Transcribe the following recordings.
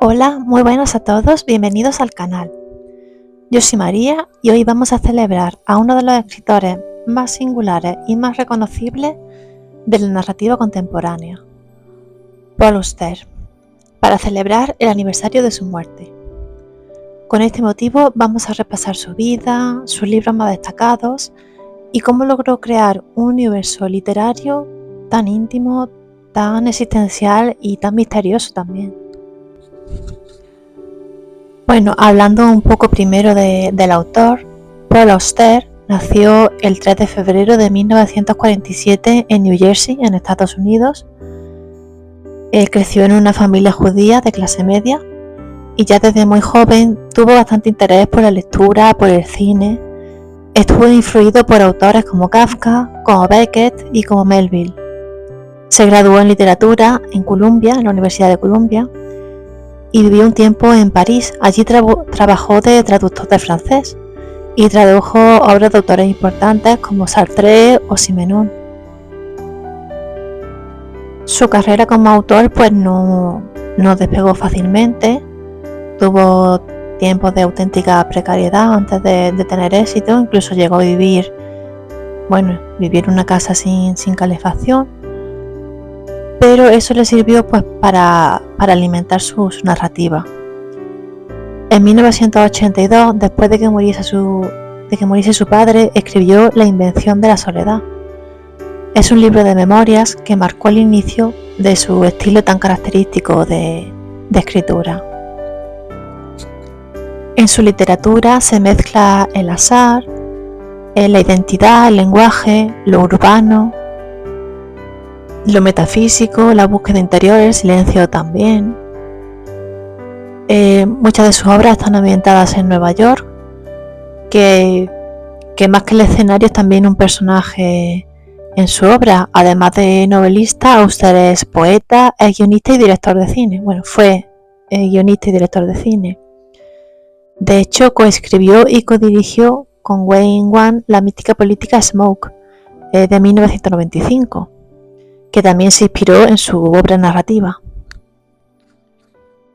Hola, muy buenas a todos, bienvenidos al canal. Yo soy María y hoy vamos a celebrar a uno de los escritores más singulares y más reconocibles de la narrativa contemporánea, Paul Auster, para celebrar el aniversario de su muerte. Con este motivo vamos a repasar su vida, sus libros más destacados y cómo logró crear un universo literario tan íntimo, tan existencial y tan misterioso también. Bueno, hablando un poco primero del autor, Paul Auster nació el 3 de febrero de 1947 en New Jersey, en Estados Unidos. Él creció en una familia judía de clase media y ya desde muy joven tuvo bastante interés por la lectura, por el cine. Estuvo influido por autores como Kafka, como Beckett y como Melville. Se graduó en literatura en Columbia, en la Universidad de Columbia, y vivió un tiempo en París. Allí trabajó de traductor de francés y tradujo obras de autores importantes como Sartre o Simenon. Su carrera como autor pues no despegó fácilmente, tuvo tiempos de auténtica precariedad antes de tener éxito, incluso llegó a vivir en una casa sin calefacción, pero eso le sirvió pues para alimentar su narrativa. En 1982, después de que muriese su padre, escribió La invención de la soledad. Es un libro de memorias que marcó el inicio de su estilo tan característico de escritura. En su literatura se mezcla el azar, la identidad, el lenguaje, lo urbano, lo metafísico, la búsqueda interior, el silencio también. Muchas de sus obras están ambientadas en Nueva York, que más que el escenario es también un personaje en su obra. Además de novelista, Auster es poeta, es guionista y director de cine. Fue guionista y director de cine. De hecho, coescribió y codirigió con Wayne Wang la mítica política Smoke de 1995, que también se inspiró en su obra narrativa.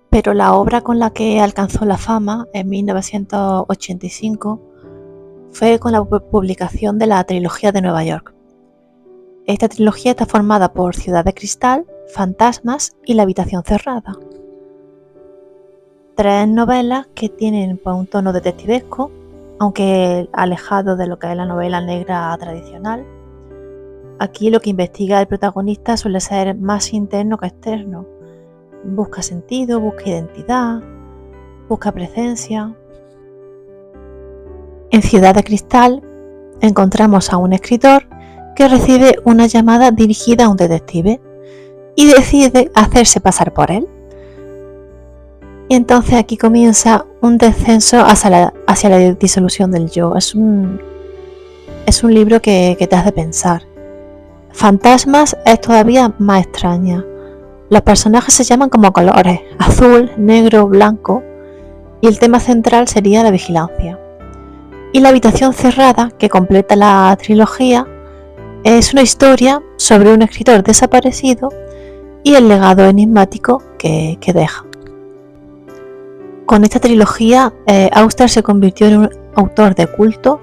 Pero la obra con la que alcanzó la fama en 1985 fue con la publicación de la trilogía de Nueva York. Esta trilogía está formada por Ciudad de Cristal, Fantasmas y La habitación cerrada. 3 novelas que tienen un tono detectivesco, aunque alejado de lo que es la novela negra tradicional. Aquí lo que investiga el protagonista suele ser más interno que externo. Busca sentido, busca identidad, busca presencia. En Ciudad de Cristal encontramos a un escritor que recibe una llamada dirigida a un detective y decide hacerse pasar por él. Y entonces aquí comienza un descenso hacia la disolución del yo. Es un libro que te hace pensar. Fantasmas es todavía más extraña. Los personajes se llaman como colores: azul, negro, blanco, y el tema central sería la vigilancia. Y La habitación cerrada, que completa la trilogía, es una historia sobre un escritor desaparecido y el legado enigmático que deja. Con esta trilogía, Auster se convirtió en un autor de culto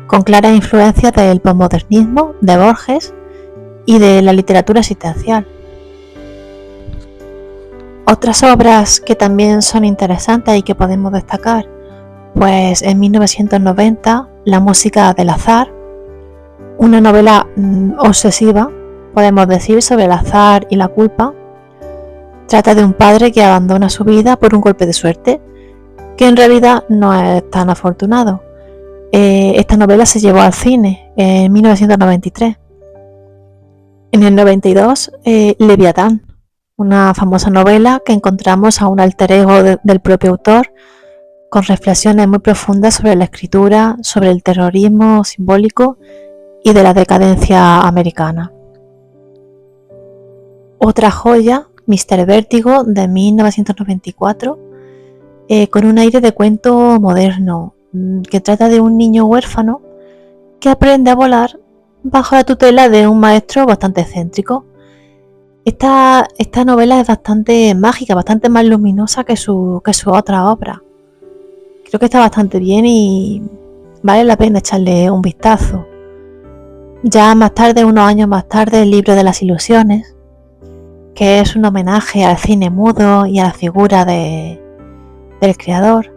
con claras influencias del posmodernismo, de Borges y de la literatura existencial. Otras obras que también son interesantes y que podemos destacar, pues en 1990, La música del azar, una novela obsesiva, podemos decir, sobre el azar y la culpa. Trata de un padre que abandona su vida por un golpe de suerte, que en realidad no es tan afortunado. Esta novela se llevó al cine en 1993. En el 92, Leviatán, una famosa novela que encontramos a un alter ego del propio autor, con reflexiones muy profundas sobre la escritura, sobre el terrorismo simbólico y de la decadencia americana. Otra joya, Mr. Vértigo, de 1994, con un aire de cuento moderno, que trata de un niño huérfano que aprende a volar bajo la tutela de un maestro bastante excéntrico. Esta novela es bastante mágica, bastante más luminosa que su otra obra. Creo que está bastante bien y vale la pena echarle un vistazo. Ya más tarde, unos años más tarde, el libro de las ilusiones, que es un homenaje al cine mudo y a la figura del creador.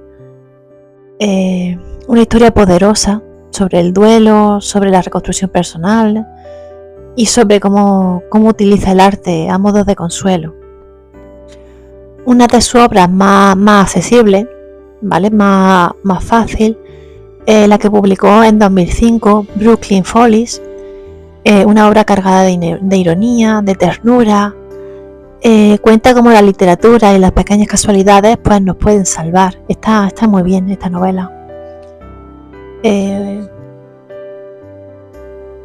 Una historia poderosa sobre el duelo, sobre la reconstrucción personal y sobre cómo utiliza el arte a modo de consuelo. Una de sus obras más accesibles, ¿vale? Más fácil, la que publicó en 2005, Brooklyn Follies, una obra cargada de ironía, de ternura. Cuenta cómo la literatura y las pequeñas casualidades pues nos pueden salvar. Está muy bien esta novela.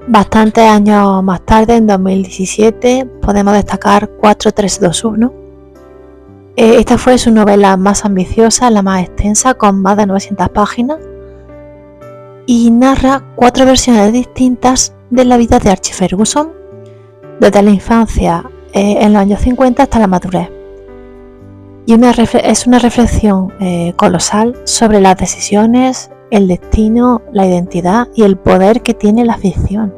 Bastantes años más tarde, en 2017, podemos destacar 4321. Esta fue su novela más ambiciosa, la más extensa, con más de 900 páginas, y narra 4 versiones distintas de la vida de Archie Ferguson, desde la infancia en los años 50 hasta la madurez. Y es una reflexión colosal sobre las decisiones, el destino, la identidad y el poder que tiene la ficción.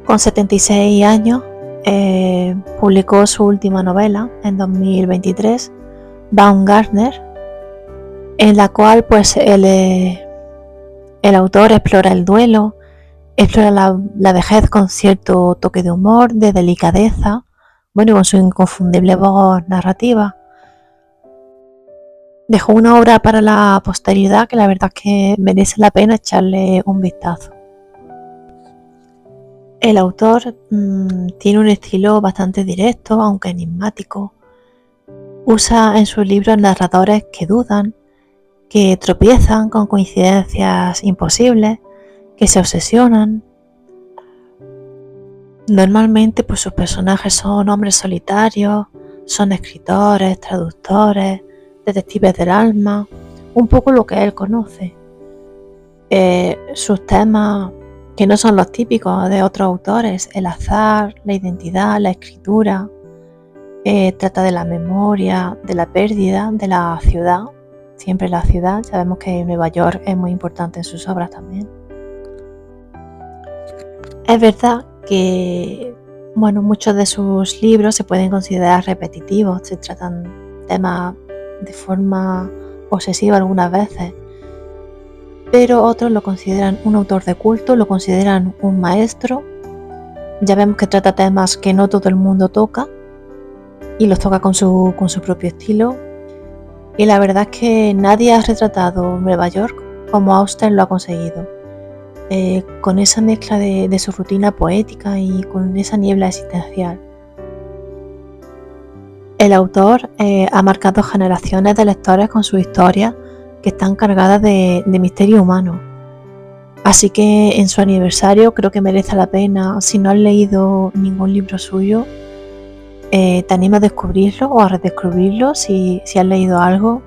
Con 76 años publicó su última novela en 2023, Baumgartner, en la cual pues el autor explora el duelo, explora la vejez con cierto toque de humor, de delicadeza, bueno, con su inconfundible voz narrativa. Dejó una obra para la posteridad que la verdad es que merece la pena echarle un vistazo. El autor tiene un estilo bastante directo, aunque enigmático. Usa en sus libros narradores que dudan, que tropiezan con coincidencias imposibles, que se obsesionan. Normalmente pues sus personajes son hombres solitarios, son escritores, traductores, detectives del alma, un poco lo que él conoce. Sus temas, que no son los típicos de otros autores, el azar, la identidad, la escritura, trata de la memoria, de la pérdida, de la ciudad, siempre la ciudad. Sabemos que Nueva York es muy importante en sus obras también. Es verdad que muchos de sus libros se pueden considerar repetitivos, se tratan temas de forma obsesiva algunas veces, pero otros lo consideran un autor de culto, lo consideran un maestro. Ya vemos que trata temas que no todo el mundo toca y los toca con su propio estilo, y la verdad es que nadie ha retratado Nueva York como Austen lo ha conseguido. Con esa mezcla de su rutina poética y con esa niebla existencial. El autor ha marcado generaciones de lectores con sus historias que están cargadas de misterio humano. Así que en su aniversario creo que merece la pena, si no has leído ningún libro suyo, te animo a descubrirlo o a redescubrirlo si has leído algo.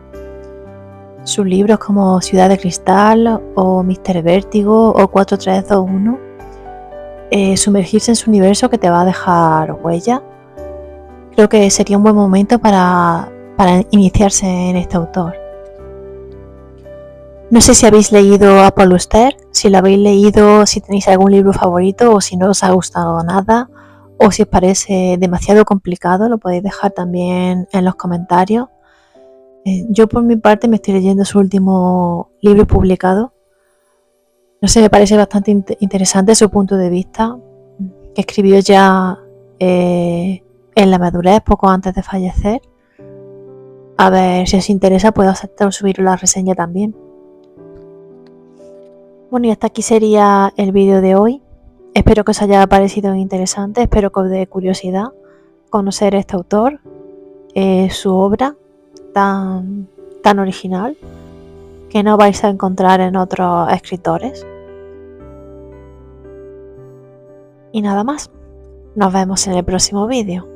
Sus libros como Ciudad de Cristal o Mr. Vértigo o 4321, sumergirse en su universo que te va a dejar huella. Creo que sería un buen momento para iniciarse en este autor. No sé si habéis leído a Paul Auster, si lo habéis leído, si tenéis algún libro favorito o si no os ha gustado nada o si os parece demasiado complicado, lo podéis dejar también en los comentarios. Yo por mi parte me estoy leyendo su último libro publicado. No sé, me parece bastante interesante su punto de vista, que escribió ya en la madurez, poco antes de fallecer. A ver si os interesa, puedo aceptar subir la reseña también. Bueno, y hasta aquí sería el vídeo de hoy. Espero que os haya parecido interesante, espero que os dé curiosidad conocer a este autor, su obra tan original que no vais a encontrar en otros escritores. Y nada más, nos vemos en el próximo vídeo.